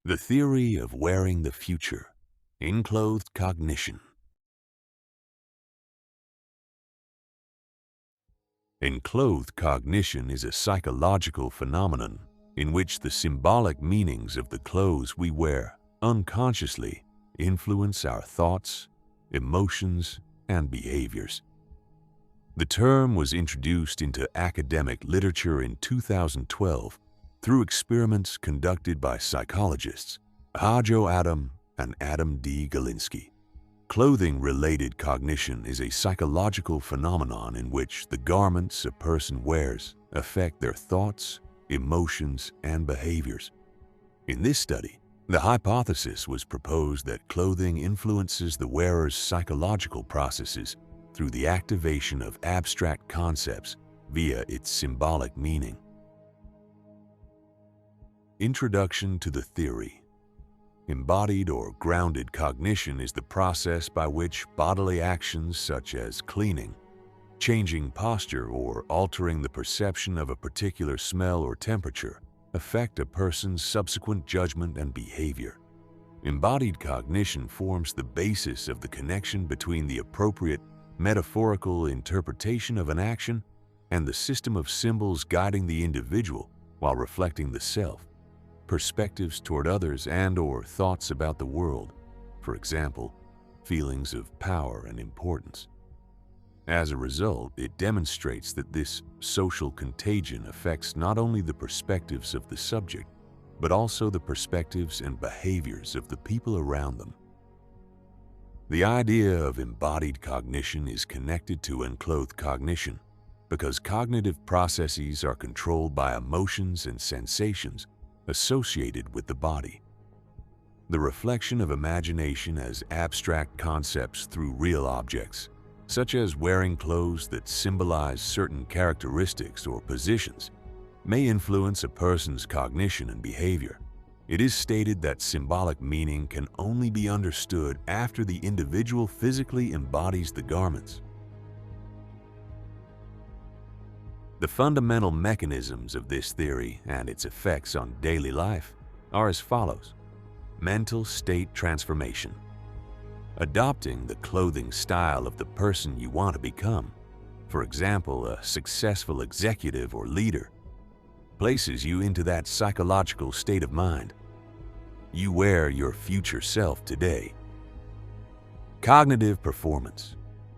The Theory of Wearing the Future, Enclothed Cognition. Enclothed cognition is a psychological phenomenon in which the symbolic meanings of the clothes we wear unconsciously influence our thoughts, emotions, and behaviors. The term was introduced into academic literature in 2012 through experiments conducted by psychologists Hajo and Adam D. Galinsky. Clothing-related cognition is a psychological phenomenon in which the garments a person wears affect their thoughts, emotions, and behaviors. In this study, the hypothesis was proposed that clothing influences the wearer's psychological processes through the activation of abstract concepts via its symbolic meaning. Introduction to the theory. Embodied or grounded cognition is the process by which bodily actions such as cleaning, changing posture, or altering the perception of a particular smell or temperature affect a person's subsequent judgment and behavior. Embodied cognition forms the basis of the connection between the appropriate metaphorical interpretation of an action and the system of symbols guiding the individual while reflecting the self, perspectives toward others, and/or thoughts about the world, for example, feelings of power and importance. As a result, it demonstrates that this social contagion affects not only the perspectives of the subject, but also the perspectives and behaviors of the people around them. The idea of embodied cognition is connected to enclothed cognition because cognitive processes are controlled by emotions and sensations associated with the body. The reflection of imagination as abstract concepts through real objects, such as wearing clothes that symbolize certain characteristics or positions, may influence a person's cognition and behavior. It is stated that symbolic meaning can only be understood after the individual physically embodies the garments. The fundamental mechanisms of this theory and its effects on daily life are as follows. Mental state transformation. Adopting the clothing style of the person you want to become, for example, a successful executive or leader, places you into that psychological state of mind. You wear your future self today. Cognitive performance.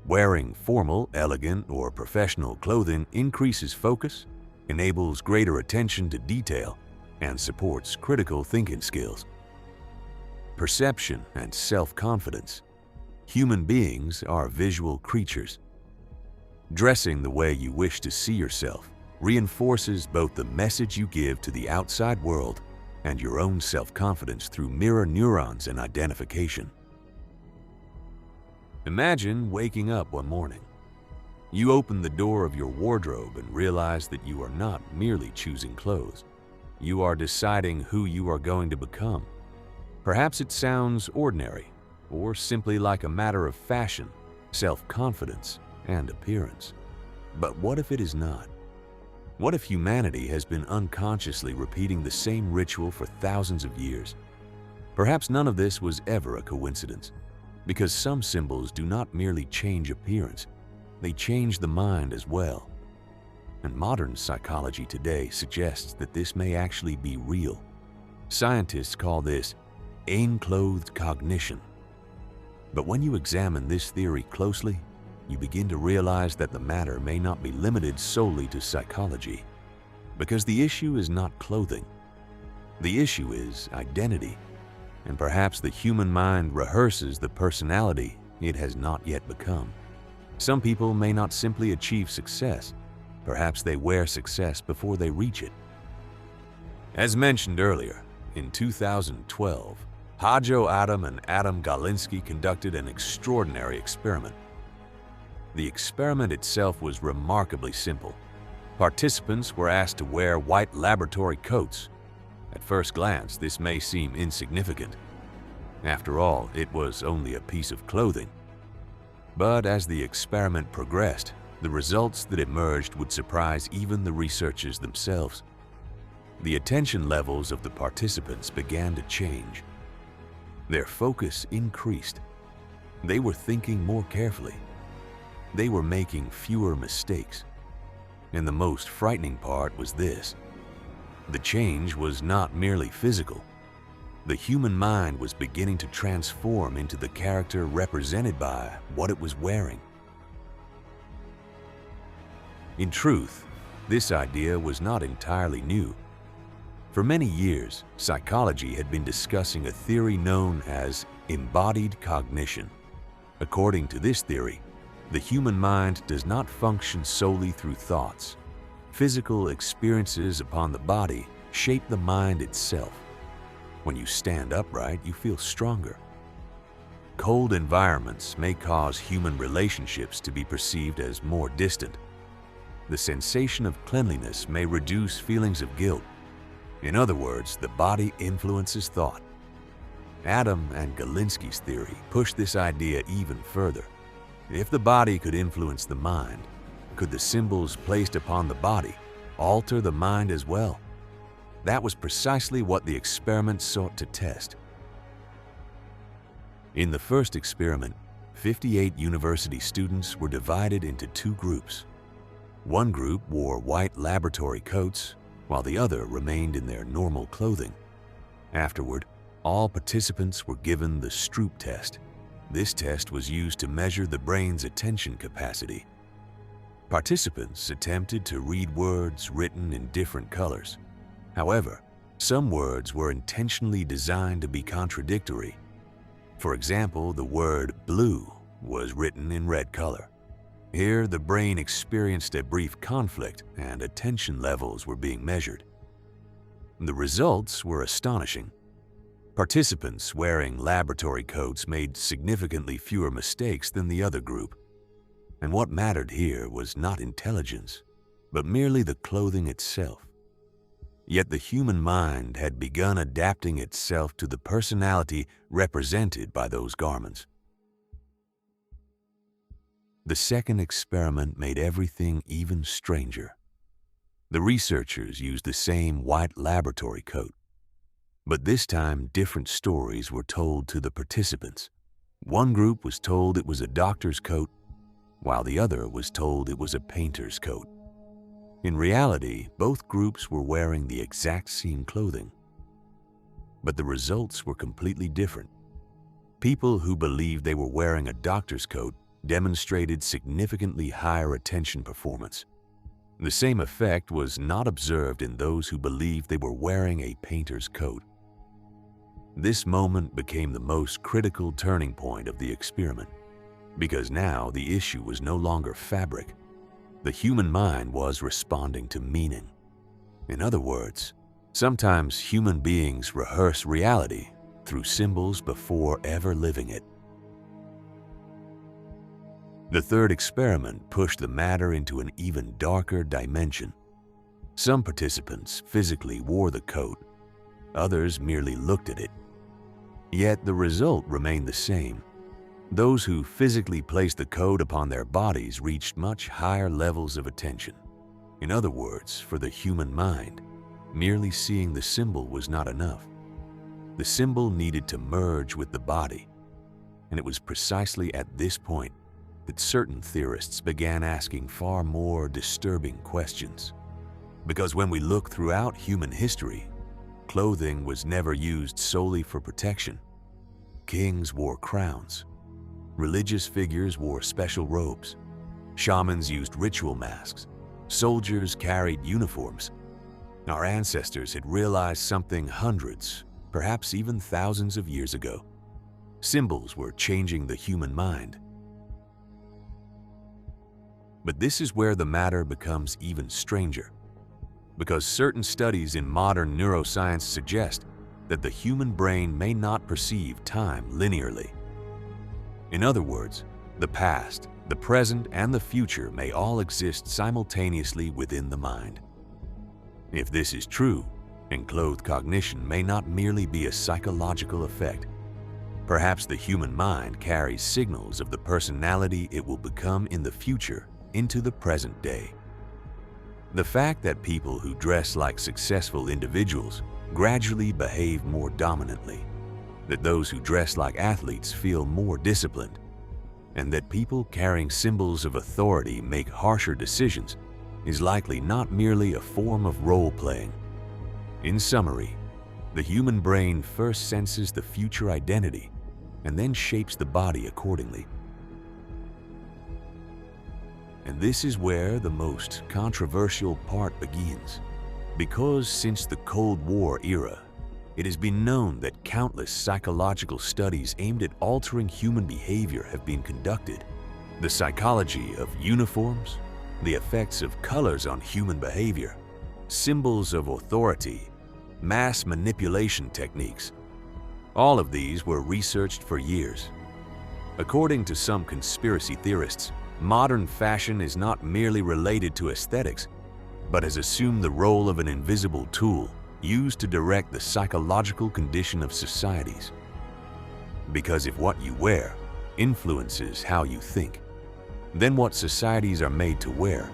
Wearing formal, elegant, or professional clothing increases focus, enables greater attention to detail, and supports critical thinking skills. Perception and self-confidence. Human beings are visual creatures. Dressing the way you wish to see yourself reinforces both the message you give to the outside world and your own self-confidence through mirror neurons and identification. Imagine waking up one morning. You open the door of your wardrobe and realize that you are not merely choosing clothes. You are deciding who you are going to become. Perhaps it sounds ordinary, or simply like a matter of fashion, self-confidence, and appearance. But what if it is not? What if humanity has been unconsciously repeating the same ritual for thousands of years? Perhaps none of this was ever a coincidence, because some symbols do not merely change appearance, they change the mind as well. And modern psychology today suggests that this may actually be real. Scientists call this enclothed cognition. But when you examine this theory closely, you begin to realize that the matter may not be limited solely to psychology, because the issue is not clothing. The issue is identity, and perhaps the human mind rehearses the personality it has not yet become. Some people may not simply achieve success, perhaps they wear success before they reach it. As mentioned earlier, in 2012, Hajo and Adam Galinsky conducted an extraordinary experiment. The experiment itself was remarkably simple. Participants were asked to wear white laboratory coats. At first glance, this may seem insignificant. After all, it was only a piece of clothing. But as the experiment progressed, the results that emerged would surprise even the researchers themselves. the attention levels of the participants began to change. Their focus increased. They were thinking more carefully. They were making fewer mistakes. And the most frightening part was this: the change was not merely physical. The human mind was beginning to transform into the character represented by what it was wearing. In truth, this idea was not entirely new. For many years, psychology had been discussing a theory known as embodied cognition. According to this theory, the human mind does not function solely through thoughts. Physical experiences upon the body shape the mind itself. When you stand upright, you feel stronger. Cold environments may cause human relationships to be perceived as more distant. The sensation of cleanliness may reduce feelings of guilt. In other words, the body influences thought. Adam and Galinsky's theory pushed this idea even further. If the body could influence the mind, could the symbols placed upon the body alter the mind as well? That was precisely what the experiment sought to test. In the first experiment, 58 university students were divided into two groups. One group wore white laboratory coats, while the other remained in their normal clothing. Afterward, all participants were given the Stroop test. This test was used to measure the brain's attention capacity. Participants attempted to read words written in different colors. However, some words were intentionally designed to be contradictory. For example, the word blue was written in red color. Here, the brain experienced a brief conflict and attention levels were being measured. The results were astonishing. Participants wearing laboratory coats made significantly fewer mistakes than the other group. And what mattered here was not intelligence, but merely the clothing itself. Yet the human mind had begun adapting itself to the personality represented by those garments. The second experiment made everything even stranger. The researchers used the same white laboratory coat, but this time different stories were told to the participants. One group was told it was a doctor's coat, while the other was told it was a painter's coat. In reality, both groups were wearing the exact same clothing, but the results were completely different. People who believed they were wearing a doctor's coat demonstrated significantly higher attention performance. The same effect was not observed in those who believed they were wearing a painter's coat. This moment became the most critical turning point of the experiment, because now the issue was no longer fabric. The human mind was responding to meaning. In other words, sometimes human beings rehearse reality through symbols before ever living it. The third experiment pushed the matter into an even darker dimension. Some participants physically wore the coat, others merely looked at it. Yet the result remained the same. Those who physically placed the coat upon their bodies reached much higher levels of attention. In other words, for the human mind, merely seeing the symbol was not enough. The symbol needed to merge with the body, and it was precisely at this point that certain theorists began asking far more disturbing questions. Because when we look throughout human history, clothing was never used solely for protection. Kings wore crowns. Religious figures wore special robes. Shamans used ritual masks. Soldiers carried uniforms. Our ancestors had realized something hundreds, perhaps even thousands of years ago. Symbols were changing the human mind. But this is where the matter becomes even stranger, because certain studies in modern neuroscience suggest that the human brain may not perceive time linearly. In other words, the past, the present, and the future may all exist simultaneously within the mind. If this is true, enclothed cognition may not merely be a psychological effect. Perhaps the human mind carries signals of the personality it will become in the future into the present day. The fact that people who dress like successful individuals gradually behave more dominantly, that those who dress like athletes feel more disciplined, and that people carrying symbols of authority make harsher decisions is likely not merely a form of role-playing. In summary, the human brain first senses the future identity and then shapes the body accordingly. And this is where the most controversial part begins, because since the Cold War era, it has been known that countless psychological studies aimed at altering human behavior have been conducted. The psychology of uniforms, the effects of colors on human behavior, symbols of authority, mass manipulation techniques. All of these were researched for years. According to some conspiracy theorists, modern fashion is not merely related to aesthetics, but has assumed the role of an invisible tool used to direct the psychological condition of societies. Because if what you wear influences how you think, then what societies are made to wear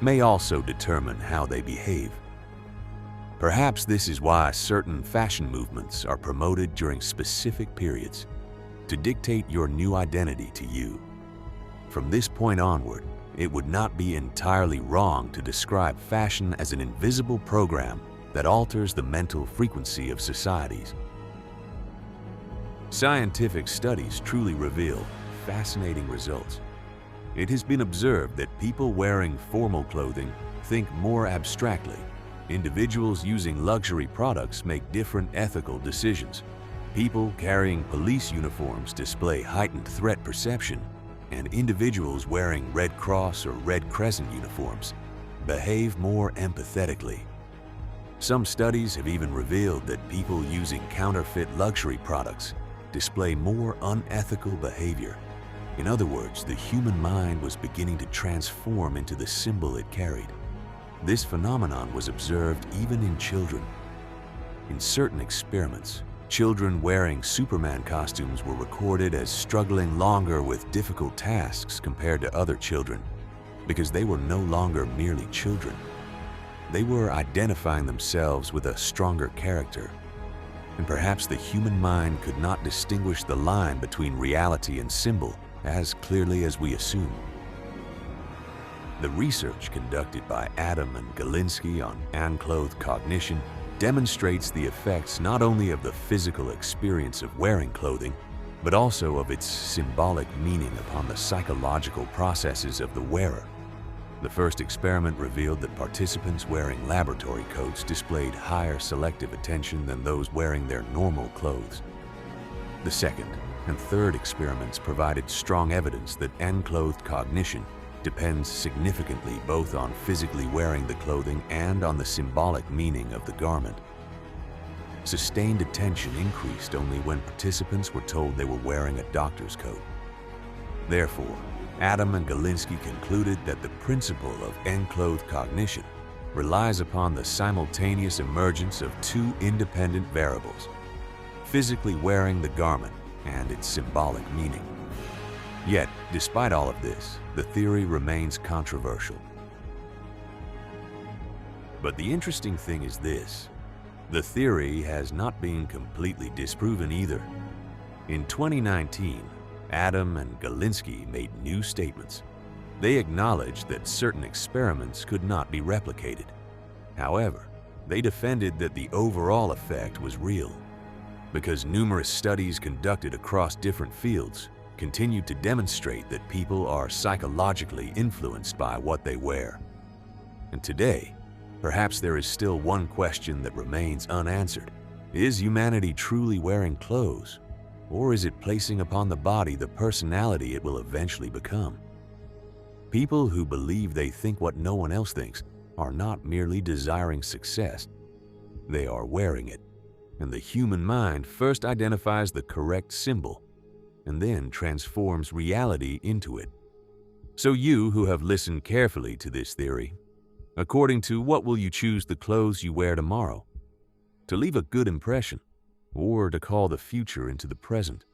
may also determine how they behave. Perhaps this is why certain fashion movements are promoted during specific periods, to dictate your new identity to you. From this point onward, it would not be entirely wrong to describe fashion as an invisible program that alters the mental frequency of societies. Scientific studies truly reveal fascinating results. It has been observed that people wearing formal clothing think more abstractly. Individuals using luxury products make different ethical decisions. People carrying police uniforms display heightened threat perception, and individuals wearing Red Cross or Red Crescent uniforms behave more empathetically. Some studies have even revealed that people using counterfeit luxury products display more unethical behavior. In other words, the human mind was beginning to transform into the symbol it carried. This phenomenon was observed even in children. In certain experiments, children wearing Superman costumes were recorded as struggling longer with difficult tasks compared to other children, because they were no longer merely children. They were identifying themselves with a stronger character. And perhaps the human mind could not distinguish the line between reality and symbol as clearly as we assume. The research conducted by Adam and Galinsky on Enclothed Cognition demonstrates the effects not only of the physical experience of wearing clothing, but also of its symbolic meaning upon the psychological processes of the wearer. The first experiment revealed that participants wearing laboratory coats displayed higher selective attention than those wearing their normal clothes. The second and third experiments provided strong evidence that enclothed cognition depends significantly both on physically wearing the clothing and on the symbolic meaning of the garment. Sustained attention increased only when participants were told they were wearing a doctor's coat. Therefore, Adam and Galinsky concluded that the principle of enclothed cognition relies upon the simultaneous emergence of two independent variables: physically wearing the garment and its symbolic meaning. Yet, despite all of this, the theory remains controversial. But the interesting thing is this: the theory has not been completely disproven either. In 2019, Adam and Galinsky made new statements. They acknowledged that certain experiments could not be replicated. However, they defended that the overall effect was real, because numerous studies conducted across different fields continued to demonstrate that people are psychologically influenced by what they wear. And today, perhaps there is still one question that remains unanswered. Is humanity truly wearing clothes? Or is it placing upon the body the personality it will eventually become? People who believe they think what no one else thinks are not merely desiring success. They are wearing it. And the human mind first identifies the correct symbol and then transforms reality into it. So you who have listened carefully to this theory, according to what will you choose the clothes you wear tomorrow? To leave a good impression, or to call the future into the present?